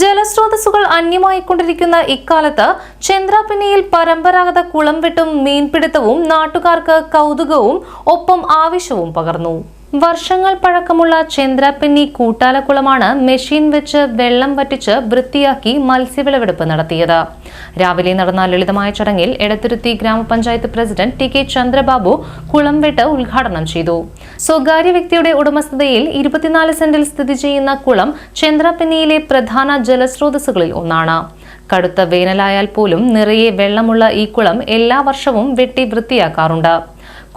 ജലസ്രോതസ്സുകൾ അന്യമായിക്കൊണ്ടിരിക്കുന്ന ഇക്കാലത്ത് ചന്ദ്രാപിന്നിയിൽ പരമ്പരാഗത കുളംവെട്ടും മീൻപിടുത്തവും നാട്ടുകാർക്ക് കൗതുകവും ഒപ്പം ആവശ്യവും പകർന്നു. വർഷങ്ങൾ പഴക്കമുള്ള ചന്ദ്രാപിന്നി കൂട്ടാലക്കുളമാണ് മെഷീൻ വെച്ച് വെള്ളം വറ്റിച്ച് വൃത്തിയാക്കി മത്സ്യവിളവെടുപ്പ് നടത്തിയത്. രാവിലെ നടന്ന ലളിതമായ ചടങ്ങിൽ എടത്തുരുത്തി ഗ്രാമപഞ്ചായത്ത് പ്രസിഡന്റ് ടി കെ ചന്ദ്രബാബു കുളംവെട്ട് ഉദ്ഘാടനം ചെയ്തു. സ്വകാര്യ വ്യക്തിയുടെ ഉടമസ്ഥതയിൽ 24 സെന്റിൽ സ്ഥിതി ചെയ്യുന്ന കുളം ചന്ദ്രാപിന്നിയിലെ പ്രധാന ജലസ്രോതസ്സുകളിൽ ഒന്നാണ്. കടുത്ത വേനലായാൽ പോലും നിറയെ വെള്ളമുള്ള ഈ കുളം എല്ലാ വർഷവും വെട്ടി വൃത്തിയാക്കാറുണ്ട്.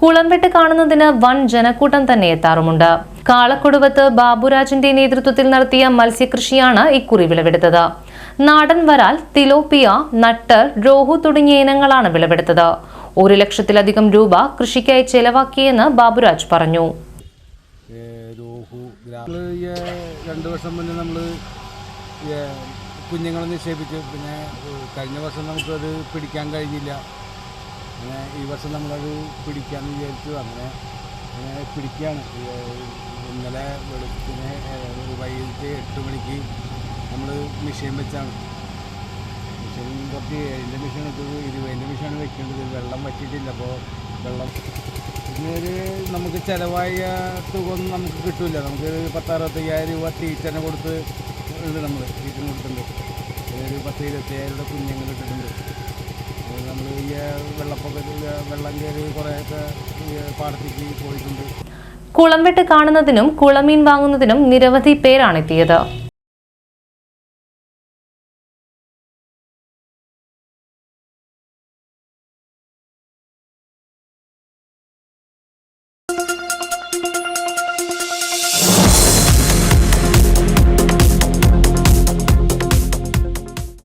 കുളംവെട്ട് കാണുന്നതിന് വൻ ജനക്കൂട്ടം തന്നെ എത്താറുമുണ്ട്. കാളക്കൊടുവത്ത് ബാബുരാജിന്റെ നേതൃത്വത്തിൽ നടത്തിയ മത്സ്യകൃഷിയാണ് ഇക്കുറി വിളവെടുത്തത്. നാടൻ വരാൽ, തിലോപ്പിയ, നട്ടർ, രോഹു തുടങ്ങിയ ഇനങ്ങളാണ് വിളവെടുത്തത്. 1 ലക്ഷത്തിലധികം രൂപ കൃഷിക്കായി ചെലവാക്കിയെന്ന് ബാബുരാജ് പറഞ്ഞു. 2 വർഷം മുന്നേ നമ്മൾ കുഞ്ഞുങ്ങളെ നിക്ഷേപിച്ചു. പിന്നെ കഴിഞ്ഞ വർഷം നമുക്കത് പിടിക്കാൻ കഴിഞ്ഞില്ല. അങ്ങനെ ഈ വർഷം നമ്മളത് പിടിക്കാമെന്ന് വിചാരിച്ചു. അങ്ങനെ പിടിക്കുകയാണ്. ഇന്നലെ വെളുപ്പിനെ വൈകിട്ട് 8 മണിക്ക് നമ്മൾ മെഷീൻ വെച്ചാണ്. മെഷീൻ കുറച്ച് 7 മെഷീൻ 20 മെഷീനാണ് വെക്കേണ്ടത്. വെള്ളം വറ്റിയിട്ടില്ല. അപ്പോൾ വെള്ളം പിന്നെ നമുക്ക് ചിലവായ തുക ഒന്നും നമുക്ക് കിട്ടില്ല. നമുക്ക് 10-65 രൂപ തീറ്റനെ കൊടുത്ത് ഉണ്ട്. നമ്മൾ തീറ്റന് കൊടുത്തിട്ടുണ്ട്. ഒരു 10-25 രൂപ കുഞ്ഞുങ്ങൾ ഇട്ടിട്ടുണ്ട്. നമ്മൾ ഈ വെള്ളപ്പൊക്കത്തിൽ വെള്ളം കയറി കുറേയൊക്കെ പാടത്തേക്ക് പോയിട്ടുണ്ട്. കുളംവെട്ട് കാണുന്നതിനും കുളമീൻ വാങ്ങുന്നതിനും നിരവധി പേരാണ് എത്തിയത്.